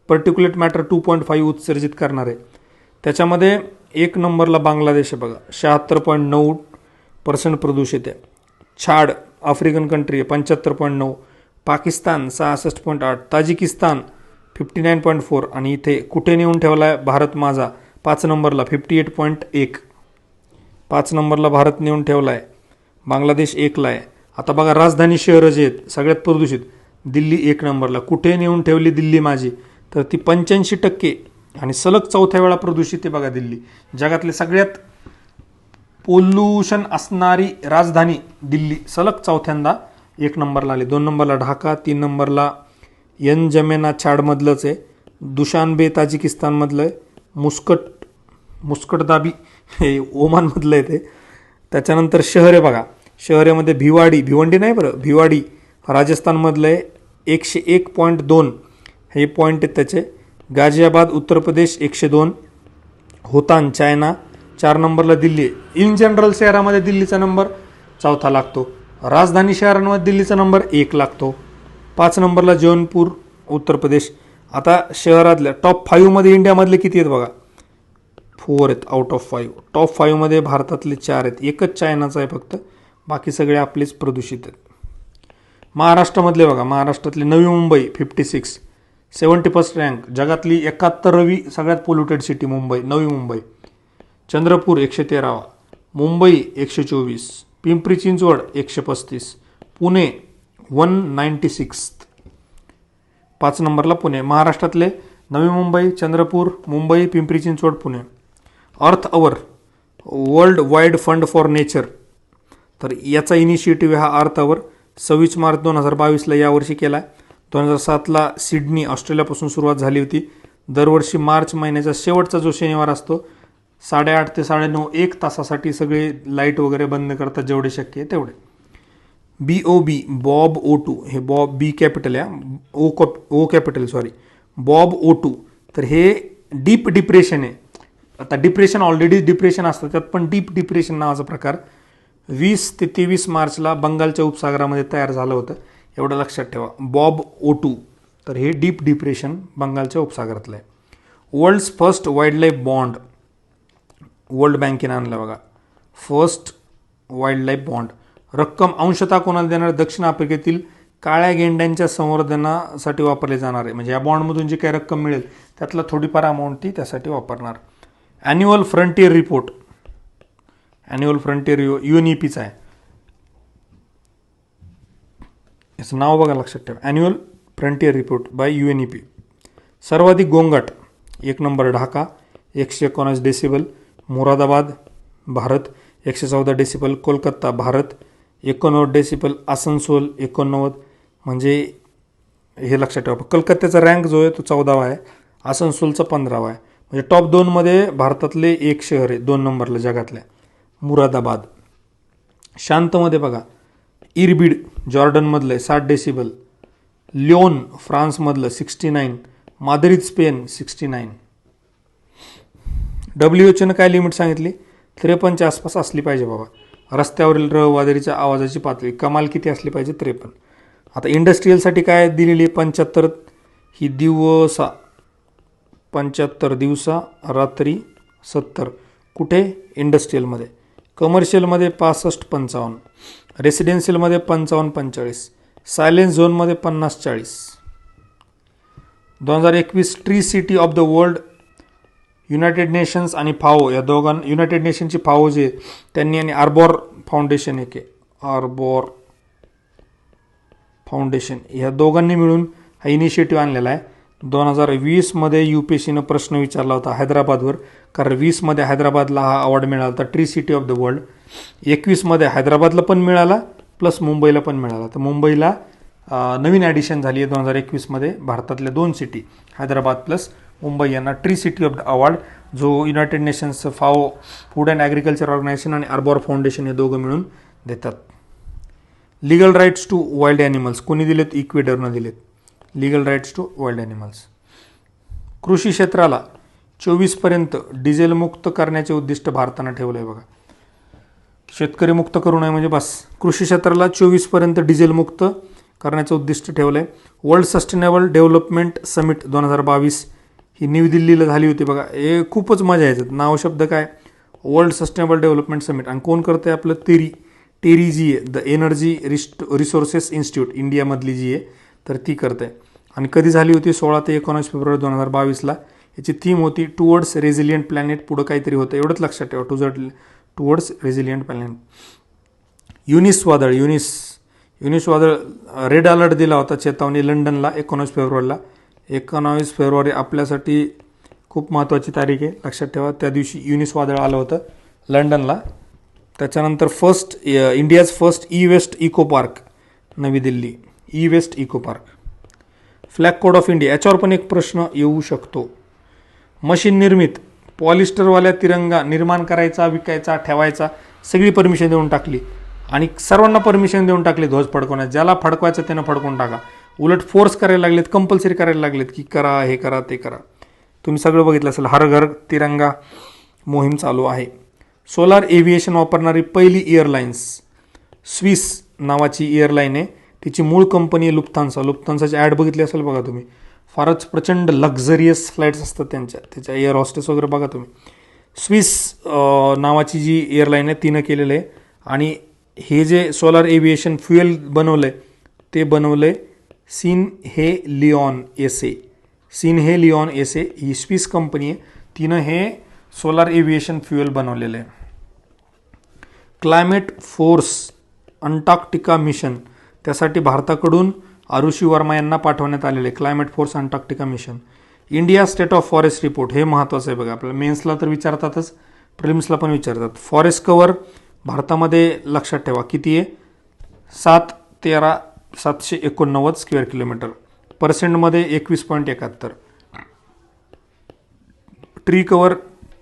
पर्टिक्युलेट मॅटर 2.5 उत्सर्जित करणारे त्याच्यामध्ये 1 नंबरला बांगलादेश आहे बघा, 76.9% प्रदूषित आहे. छाड आफ्रिकन कंट्री आहे 75.9, पाकिस्तान 66.8, ताजिकिस्तान 59.4 आणि इथे कुठे नेऊन ठेवला आहे भारत माझा 5 नंबरला 58.1. 5 नंबरला भारत नेऊन ठेवला आहे, बांगलादेश 1ला आहे. आता बघा राजधानी शहरं जे आहेत सगळ्यात प्रदूषित, दिल्ली 1 नंबरला. कुठे नेऊन ठेवली दिल्ली माझी, तर ती 85% आणि सलग 4थ्या वेळा प्रदूषित आहे बघा दिल्ली. जगातले सगळ्यात पोल्युशन असणारी राजधानी दिल्ली सलग 4थ्यांदा 1 नंबरला आली. 2 नंबरला ढाका, 3 नंबरला जमेना छाडमधलंच आहे, दुशानबे ताजिकिस्तानमधलं आहे, मुस्कटदाबी हे ओमानमधलं आहे ते. त्याच्यानंतर शहर आहे बघा, शहरामध्ये भिवंडी नाही बरं, भिवाडी राजस्थानमधलं आहे 101.2 हे पॉईंट आहेत त्याचे. गाझियाबाद उत्तर प्रदेश 102, होतान चायना 4 नंबरला दिल्ली. इन जनरल शहरामध्ये दिल्लीचा नंबर 4था लागतो, राजधानी शहरांमध्ये दिल्लीचा नंबर 1 लागतो. 5 नंबरला जौनपूर उत्तर प्रदेश. आता शहरातल्या टॉप 5मध्ये इंडियामधले किती आहेत बघा, 4 आहेत आउट ऑफ 5. टॉप 5मध्ये भारतातले 4 आहेत, एकच चायनाचा आहे फक्त, बाकी सगळे आपलेच प्रदूषित आहेत. महाराष्ट्रामधले बघा, महाराष्ट्रातले नवी मुंबई 56, 71st रँक, जगातली 71वी सगळ्यात पोल्युटेड सिटी नवी मुंबई. चंद्रपूर 113, मुंबई 124, पिंपरी चिंचवड 135, पुणे 196. 5 नंबरला पुणे. महाराष्ट्रातले नवी मुंबई, चंद्रपूर, मुंबई, पिंपरी चिंचवड, पुणे. अर्थ our world wide fund for nature, तर याचा इनिशिएटिव्ह हा अर्थ अवर 26 मार्च 2022ला यावर्षी केला. 2007ला सिडनी ऑस्ट्रेलियापासून सुरुवात झाली होती. दरवर्षी मार्च महिन्याचा शेवटचा जो शनिवार असतो 8:30 ते 9:30 1 तासासाठी सगळे लाईट वगैरे बंद करतात जेवढे शक्य आहे तेवढे. BOB बॉब O2, हे बॉब B कॅपिटल आहे, O capital sorry, Bob O2. तर हे डीप डिप्रेशन आहे. आता डिप्रेशन ऑलरेडी डिप्रेशन असतं, त्यात पण डीप डिप्रेशन नावाचा प्रकार 20 ते 23 मार्चला बंगालच्या उपसागरामध्ये तयार झालं होतं, एवढं लक्षात ठेवा. बॉब O2, तर हे डीप डिप्रेशन बंगालच्या उपसागरातलं आहे. World's first wildlife bond, world बँकेनं आणलं बघा, फर्स्ट वाईल्ड लाईफ बॉन्ड. रक्कम अंशतः कोणाला देणार, दक्षिण आफ्रिकेतील काळ्या गेंड्यांच्या संवर्धनासाठी वापरले जाणार आहे. म्हणजे या बॉन्डमधून जी काही रक्कम मिळेल त्यातला थोडीफार अमाऊंट ती त्यासाठी वापरणार. Annual frontier report, annual frontier UNEPचा आहे, याचं नाव बघा लक्षात ठेवा, annual frontier report by UNEP. सर्वाधिक गोंगाट 1 नंबर Dhaka 119 decibel, Moradabad Bharat 114 decibel, Kolkata Bharat 89 decibel, Asansol 89. म्हणजे हे लक्षात ठेवा, कलकत्त्याचा रँक जो आहे तो 14वा आहे, आसनसोलचा 15वा आहे. म्हणजे टॉप 2मध्ये भारतातले एक शहर आहे 2 नंबरला जगातल्या, मुरादाबाद. शांतमध्ये बघा, इरबिड जॉर्डनमधलं आहे 60 डेसिबल, ल्योन फ्रान्समधलं 69, माद्रिद स्पेन 69. WHO काय लिमिट सांगितली? 53च्या आसपास असली पाहिजे बाबा. रस्त्यावरील रहवादरीच्या आवाजाची पातळी कमाल किती असली पाहिजे? 53. आता इंडस्ट्रीयलसाठी काय दिलेली? 75 ही दिवसा, 75 दिवसा, रात्री 70. कुठे? इंडस्ट्रीयलमध्ये. कमर्शियलमध्ये 65-55, रेसिडेन्शियलमध्ये 55-45, सायलेन्स झोनमध्ये 50-40. 2021 tree city of the world, United nations आणि फाओ या युनायटेड नेशनची फाओ जे त्यांनी आणि आर्बोर फाउंडेशन आर्बोर फाउंडेशन ह्या दोघांनी मिळून हा इनिशिएटिव्ह आणलेला आहे. 2020मध्ये UPSCनं प्रश्न विचारला होता हैदराबादवर, कारण 20मध्ये हैदराबादला हा अवॉर्ड मिळाला होता tree city of the world. 21मध्ये हैदराबादला पण मिळाला प्लस मुंबईला पण मिळाला. तर मुंबईला नवीन ॲडिशन झाली आहे 2021मध्ये. भारतातल्या 2 सिटी हैदराबाद प्लस मुंबई यांना tree city of the award, जो united nations, FAO, food and agriculture organisation आणि आर्बोर फाउंडेशन हे दोघं मिळून देतात. Legal rights to wild animals कोणी दिलेत? इक्वेडरनं दिलेत. Legal rights to wild animals. कृषी क्षेत्राला 24पर्यंत डिझेलमुक्त करण्याचे उद्दिष्ट भारतानं ठेवलं आहे बघा. शेतकरी मुक्त करू नये म्हणजे बस. कृषी क्षेत्राला 24पर्यंत डिझेलमुक्त करण्याचं उद्दिष्ट ठेवलं आहे. वर्ल्ड सस्टेनेबल डेव्हलपमेंट समिट 2022 ही न्यू दिल्लीला झाली होती बघा. हे खूपच मजा यायचं. नाव शब्द काय? World sustainable development summit. आणि कोण करतं आहे? आपलं टेरी जी आहे, द एनर्जी रिसोर्सेस इन्स्टिट्यूट इंडियामधली जी आहे, तर ती करते. आणि कधी झाली होती? 16 ते 19 फेब्रुवारी 2022ला. याची थीम होती टुवर्ड्स रेझिलियंट प्लॅनेट. पुढं काहीतरी होतं, एवढंच लक्षात ठेवा, टुवर्ड्स रेझिलियंट प्लॅनेट. युनिस वादळ रेड अलर्ट दिला होता, चेतावणी लंडनला 19 फेब्रुवारीला. 19 फेब्रुवारी आपल्यासाठी खूप महत्त्वाची तारीख आहे, लक्षात ठेवा. त्या दिवशी युनिस वादळ आलं होतं लंडनला. त्याच्यानंतर India's first e waste eco park Navi Delhi, e waste eco park. Flag code of India याच्यावर पण एक प्रश्न येऊ शकतो. मशीन निर्मित पॉलिस्टरवाल्या तिरंगा निर्माण करायचा, विकायचा, ठेवायचा सगळी परमिशन देऊन टाकली. आणि सर्वांना परमिशन देऊन टाकली ध्वज फडकवण्यात. ज्याला फडकवायचं त्यानं फडकवून टाका. उलट फोर्स करायला लागलेत, कंपल्सरी करायला लागलेत की करा, हे करा, ते करा. तुम्ही सगळं बघितलं असेल, हर घर तिरंगा मोहीम चालू आहे. सोलार एव्हिएशन वापरणारी पहिली एअरलाइन्स स्विस नावाची एअरलाईन आहे. तिची मूळ कंपनी आहे लुफ्तान्सा. लुफ्तान्साची ॲड बघितली असेल बघा तुम्ही. फारच प्रचंड लक्झरियस फ्लाईट्स असतात त्याच्या एअर हॉस्टेस वगैरे बघा तुम्ही. स्विस नावाची जी एअरलाईन आहे तिनं केलेलं आहे. आणि हे जे सोलार एव्हिएशन फ्युएल बनवलं आहे ते बनवलं आहे सिनहेलिऑन एस ए ही स्विस कंपनी आहे. तिनं हे सोलार एव्हिएशन फ्युएल बनवलेलं आहे. क्लायमेट फोर्स अंटार्क्टिका मिशन, त्यासाठी भारताकडून आरुषी वर्मा यांना पाठवण्यात आलेले climate force Antarctica mission. India state of forest report हे महत्त्वाचं आहे बघा. आपल्याला मेन्सला तर विचारतातच, प्रिलिम्सला पण विचारतात. फॉरेस्ट कव्हर भारतामध्ये लक्षात ठेवा किती आहे? 7,789 स्क्वेअर किलोमीटर. पर्सेंटमध्ये 21.71. ट्री कव्हर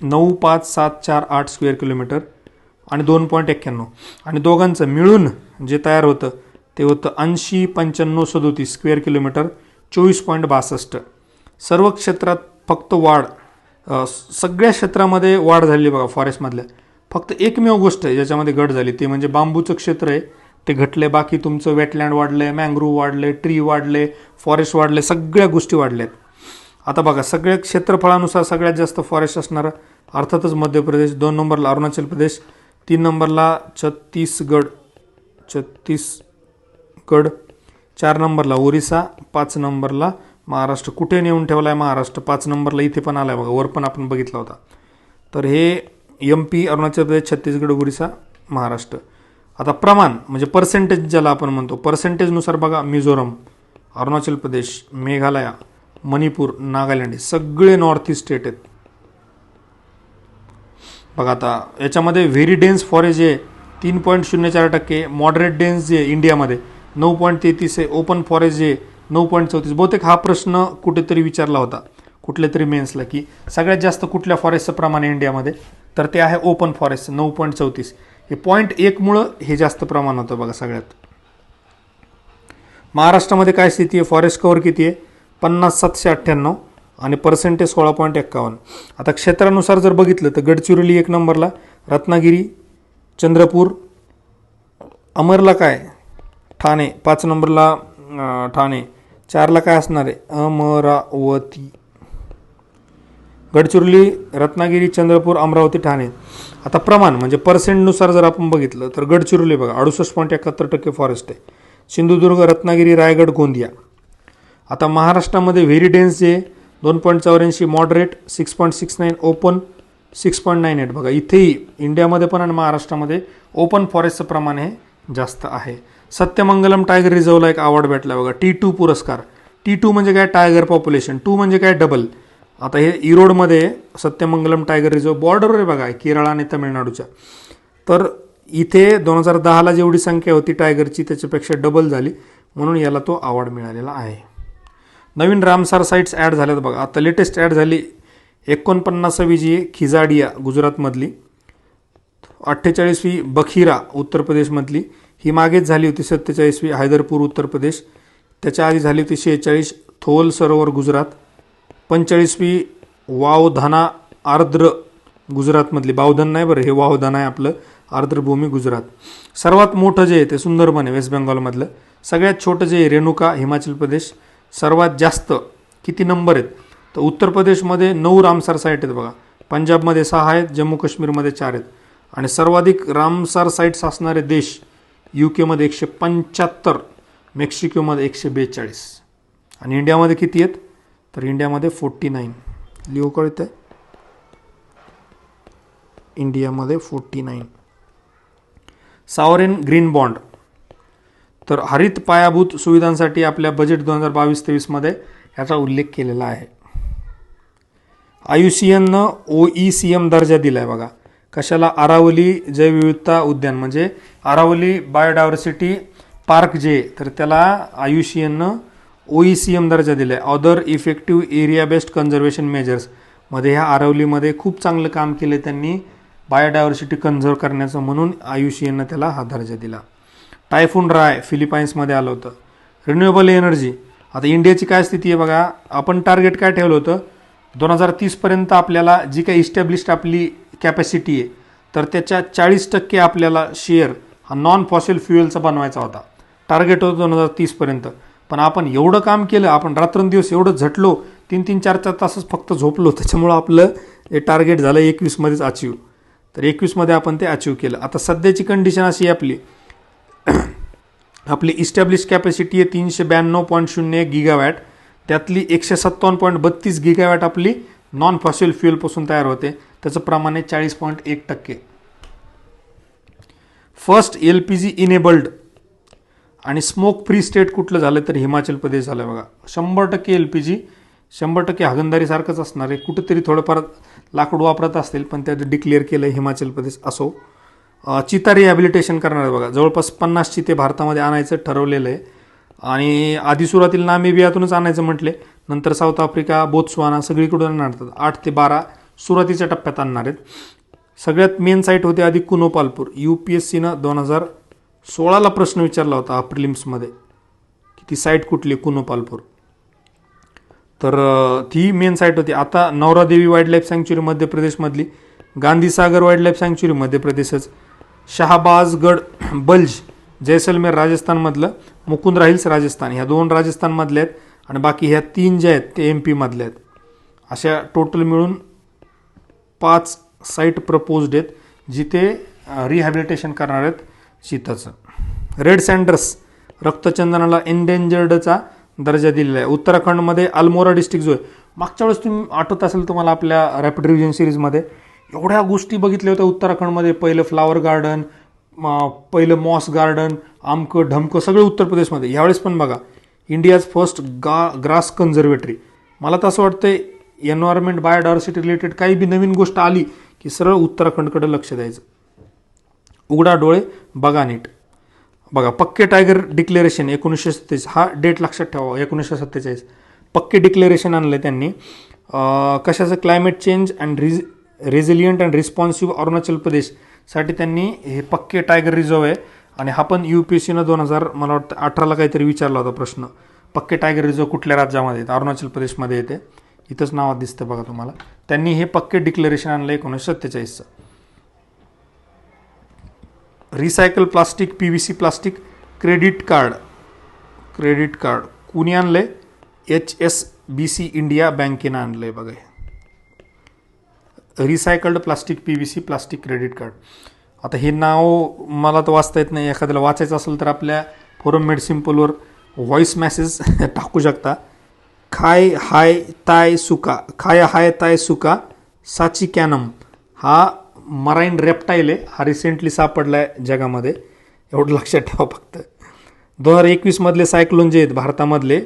9,5,748 स्क्वेअर किलोमीटर आणि 2.91. आणि दोघांचं मिळून जे तयार होतं ते होतं 80,95,37 स्क्वेअर किलोमीटर, 24.62. सर्व क्षेत्रात फक्त वाढ, सगळ्या क्षेत्रामध्ये वाढ झाली बघा फॉरेस्टमधल्या. फक्त एकमेव गोष्ट आहे ज्याच्यामध्ये घट झाली ते म्हणजे बांबूचं क्षेत्र आहे ते घटले. बाकी तुमचं वेटलँड वाढलंय, मँग्रोव्ह वाढले, ट्री वाढले, फॉरेस्ट वाढले, सगळ्या गोष्टी वाढल्यात. आता बघा सगळ्या क्षेत्रफळानुसार सगळ्यात जास्त फॉरेस्ट असणारा अर्थातच मध्य प्रदेश, 2 नंबरला अरुणाचल प्रदेश, 3 नंबरला छत्तीसगड, 4 नंबरला ओरिसा, 5 नंबरला महाराष्ट्र. कुठे नेऊन ठेवला आहे महाराष्ट्र? 5 नंबरला इथे पण आला आहे बघा, वर पण आपण बघितला होता. तर हे MP, अरुणाचल प्रदेश, छत्तीसगड, ओरिसा, महाराष्ट्र. आता प्रमाण म्हणजे पर्सेंटेज ज्याला आपण म्हणतो, पर्सेंटेजनुसार बघा मिझोरम, अरुणाचल प्रदेश, मेघालय, मणिपूर, नागालँड हे सगळे नॉर्थ ईस्ट स्टेट आहेत बघा. आता याच्यामध्ये व्हेरी डेन्स फॉरेस्ट जे 3.04%, मॉडरेट डेन्स जे इंडियामध्ये 9.33 आहे, ओपन फॉरेस्ट जे 9.34. बहुतेक हा प्रश्न कुठेतरी विचारला होता कुठल्या तरी मेन्सला की सगळ्यात जास्त कुठल्या फॉरेस्टचं प्रमाण आहे इंडियामध्ये, तर ते आहे ओपन फॉरेस्ट 9.34. हे 0.1मुळं हे जास्त प्रमाण होतं बघा सगळ्यात. महाराष्ट्रामध्ये काय स्थिती आहे, फॉरेस्ट कव्हर किती आहे 50,798 आणि पर्सेंटेज 16.51. आता क्षेत्रानुसार जर बघितलं तर गडचिरोली 1 नंबरला, रत्नागिरी, चंद्रपूर, अमरला काय ठाणे 5 नंबरला, ठाणे 4ला काय असणार आहे अमरावती. गडचिरोली, रत्नागिरी, चंद्रपूर, अमरावती, ठाणे. आता प्रमाण म्हणजे पर्सेंटनुसार जर आपण बघितलं तर गडचिरोली बघा 68.71% फॉरेस्ट आहे. सिंधुदुर्ग, रत्नागिरी, रायगड, गोंदिया. आता महाराष्ट्रामध्ये व्हेरी डेन्स जे 2.84, मॉडरेट 6.69, ओपन 6.98. बघा इथेही इंडियामध्ये पण आणि महाराष्ट्रामध्ये ओपन फॉरेस्टचं प्रमाण हे जास्त आहे. सत्यमंगलम टायगर रिझर्वला एक अवॉर्ड भेटला बघा, T2 पुरस्कार. T2 म्हणजे काय, टायगर पॉप्युलेशन. 2 म्हणजे काय, डबल. आता हे इरोडमध्ये सत्यमंगलम टायगर रिझर्व बॉर्डरवर आहे बघा केरळ आणि तमिळनाडूच्या. तर इथे 2010ला जेवढी संख्या होती टायगरची त्याच्यापेक्षा डबल झाली, म्हणून याला तो अवॉर्ड मिळालेला आहे. नवीन रामसार साईट्स ॲड झाल्यात बघा. आता लेटेस्ट ॲड झाली 49वी जी खिजाडिया गुजरातमधली, 48वी बखिरा उत्तर प्रदेशमधली, ही मागेच झाली होती 47वी हैदरपूर उत्तर प्रदेश, त्याच्या आधी झाली होती 46 थोल सरोवर गुजरात, 45वी वावधाना आर्द्र गुजरातमधली, बावधन नाही बरं, हे वावधाना आहे आपलं, आर्द्रभूमी गुजरात. सर्वात मोठं जे आहे ते सुंदरबन आहे वेस्ट बेंगॉलमधलं. सगळ्यात छोटं जे आहे रेणुका हिमाचल प्रदेश. सर्वात जास्त किती नंबर आहेत तर उत्तर प्रदेशमध्ये 9 रामसार साईट आहेत बघा, पंजाबमध्ये 6 आहेत, जम्मू काश्मीरमध्ये 4 आहेत. आणि सर्वाधिक रामसार साईट्स असणारे देश UK मध्ये 175, मेक्सिकोमध्ये 142. आणि इंडियामध्ये किती आहेत तर इंडियामध्ये 49. लिओ कळतं आहे, इंडियामध्ये 49. सॉवरेन ग्रीन बॉन्ड, तर हरित पायाभूत सुविधांसाठी आपल्या बजेट 2022-23 मध्ये याचा उल्लेख केलेला आहे. IUCNनं OECM दर्जा दिला आहे बघा. कशाला, आरावली जैवविविधता उद्यान म्हणजे आरावली बायोडायव्हर्सिटी पार्क जे, तर त्याला IUCNनं OECM दर्जा दिला आहे. Other effective area based conservation measures मध्ये ह्या आरावलीमध्ये खूप चांगलं काम केलं त्यांनी बायोडायव्हर्सिटी कन्झर्व करण्याचं, म्हणून IUCNनं त्याला हा दर्जा दिला. टायफून राय फिलिपाईन्समध्ये आलं होतं. रिन्युएबल एनर्जी, आता इंडियाची काय स्थिती आहे बघा. आपण टार्गेट काय ठेवलं होतं 2030पर्यंत आपल्याला जी काही इस्टॅब्लिश्ड आपली कॅपॅसिटी आहे तर त्याच्या 40% आपल्याला शेअर हा नॉन फॉसिल फ्युएलचा बनवायचा होता. टार्गेट होतं 2030पर्यंत. पण आपण एवढं काम केलं, आपण रात्रंदिवस एवढं झटलो, 3-3, 4-4 तासच फक्त झोपलो, त्याच्यामुळं आपलं हे टार्गेट झालं 21मध्येच अचीव. तर 21मध्ये आपण ते अचीव केलं. आता सध्याची कंडिशन अशी आहे आपली इस्टॅब्लिश कॅपॅसिटी आहे 392.01 गिगावॅट, त्यातली 157.32 गिगावॅट आपली नॉन फॉसिल फ्युएलपासून तयार होते, त्याचं प्रमाण आहे 40.1%. फर्स्ट LPG इनेबल्ड आणि स्मोक फ्री स्टेट कुठलं झालं तर हिमाचल प्रदेश झालं बघा. 100% LPG, 100% हागंदारीसारखंच असणार आहे. कुठेतरी थोडंफार लाकूड वापरत असतील पण त्यात डिक्लेअर केलं हिमाचल प्रदेश. असो, चिता रिहॅबिलिटेशन करणार आहे बघा. जवळपास 50 चिते भारतामध्ये आणायचं ठरवलेलं आहे. आणि आधी सुरुवातीला नामिबियातूनच आणायचं म्हटले, नंतर साऊथ आफ्रिका, बोत्सवाना सगळीकडून आणतात. 8 ते 12 सुरुवातीच्या टप्प्यात आणणार आहेत. सगळ्यात मेन साईट होते आधी कुनोपालपूर. UPSCनं 2016ला प्रश्न विचारला होता प्रिलिम्समध्ये की ती साईट कुठली, कुनोपालपूर. तर ती मेन साईट होती. आता नौरादेवी वाईल्ड लाईफ सँक्च्युरी मध्य प्रदेशमधली, गांधीसागर वाईल्ड लाईफ सँक्च्युरी मध्य प्रदेशच, शहाबाजगड बल्ज जैसलमेर राजस्थानमधलं, मुकुंद्रा हिल्स राजस्थान, ह्या 2 राजस्थानमधल्या आहेत आणि बाकी ह्या 3 ज्या आहेत ते MP मधल्या आहेत. अशा टोटल मिळून 5 साईट प्रपोज्ड आहेत जिथे रिहॅबिलिटेशन करणार आहेत चिताचं. रेड सँडर्स रक्तचंदनाला एंडेंजर्डचा दर्जा दिलेला आहे. उत्तराखंडमध्ये अल्मोरा डिस्ट्रिक्ट जो आहे, मागच्या वेळेस तुम्ही आठवत असेल तुम्हाला आपल्या रॅपिड रिव्हिजन सिरीजमध्ये एवढ्या गोष्टी बघितल्या होत्या उत्तराखंडमध्ये. पहिलं फ्लावर गार्डन, पहिलं मॉस गार्डन, आमकं ढमकं सगळं उत्तर प्रदेशमध्ये. यावेळेस पण बघा इंडियाज फर्स्ट ग्रास कन्झर्वेटरी. मला तर असं वाटतंय एन्व्हायरमेंट बायोडायव्हर्सिटी रिलेटेड काही बी नवीन गोष्ट आली की सरळ उत्तराखंडकडे लक्ष द्यायचं. उघडा डोळे बघा नीट. बघा पक्के टायगर डिक्लेरेशन 1947, हा डेट लक्षात ठेवा, 1947 पक्के डिक्लेरेशन आणलं त्यांनी. कशाचं climate change and resilient and responsive Arunachal प्रदेशसाठी त्यांनी हे पक्के टायगर रिझर्व आहे. आणि हा पण UPSCनं 2000 मला वाटतं 18ला काहीतरी विचारला होता प्रश्न. पक्के टायगर रिझर्व कुठल्या राज्यामध्ये येते? अरुणाचल प्रदेशमध्ये येते. इथंच नावात दिसतं बघा तुम्हाला. त्यांनी हे पक्के डिक्लेरेशन आणलं 1947चं. Recycle plastic PVC plastic credit card कुणी आणलंय? HSBC इंडिया बँकेनं आणलंय बघा. Recycled plastic PVC plastic credit card. आता हे नाव मला तर वाचता येत नाही. एखाद्याला वाचायचं असेल तर आपल्या फोरम मेड सिम्पलवर व्हॉइस मेसेज टाकू शकता. खाय हाय ताय सुका साची कॅनम हा मराईन रेप्टाईल आहे. हा रिसेंटली सापडला आहे जगामध्ये. एवढं लक्षात ठेवा फक्त. 2021 मधले सायक्लोन जे आहेत भारतामधले,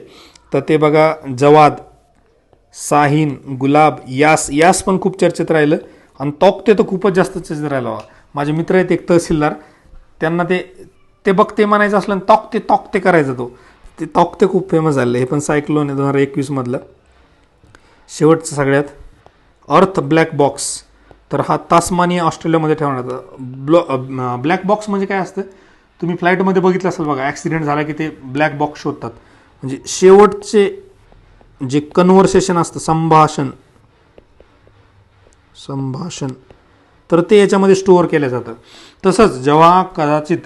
तर ते बघा जवाद, साहिन, गुलाब, यास पण खूप चर्चेत राहिलं. आणि तोक्ते तर खूपच जास्त चर्चेत राहिला. माझे मित्र आहेत एक तहसीलदार, त्यांना ते बघते म्हणायचं असलं तोक्ते करायचं. ते तोक्ते खूप फेमस झाले. हे पण सायक्लोन आहे 2021 मधलं. शेवटचं सगळ्यात अर्थ ब्लॅक बॉक्स. तर हा तास्मानिया ऑस्ट्रेलियामध्ये ठेवण्यात आला. ब्लॅक बॉक्स म्हणजे काय असतं? तुम्ही फ्लाईटमध्ये बघितलं असेल बघा, ॲक्सिडेंट झाला की ते ब्लॅक बॉक्स शोधतात. म्हणजे शेवटचे जे कन्व्हर्सेशन असतं, संभाषण, तर ते याच्यामध्ये स्टोअर केलं जातं. तसंच जेव्हा कदाचित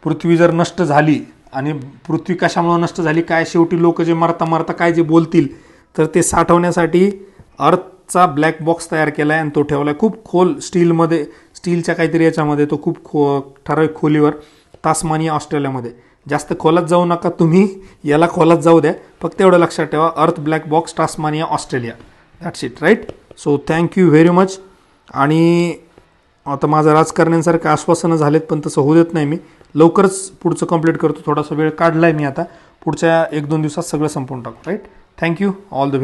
पृथ्वी जर नष्ट झाली, आणि पृथ्वी कशामुळे नष्ट झाली काय, शेवटी लोक जे मरता काय जे बोलतील, तर ते साठवण्यासाठी अर्थचा ब्लॅक बॉक्स तयार केला आहे. आणि तो ठेवला आहे खूप खोल स्टीलच्या काहीतरी याच्यामध्ये. तो खूप ठराविक खोलीवर तास्मानिया ऑस्ट्रेलियामध्ये. जास्त खोलात जाऊ नका तुम्ही, याला खोलात जाऊ द्या. फक्त एवढं लक्षात ठेवा, earth black box Tasmania Australia. That's it, right. So thank you very much. आणि आता माझं राजकारण्यांसारखं आश्वासनं झालेत, पण तसं होऊ देत नाही मी. लवकरच पुढचं कंप्लीट करतो. थोडासा वेळ काढला आहे मी आता. पुढच्या 1-2 दिवसात सगळं संपवून टाकू, राईट. थँक्यू. All the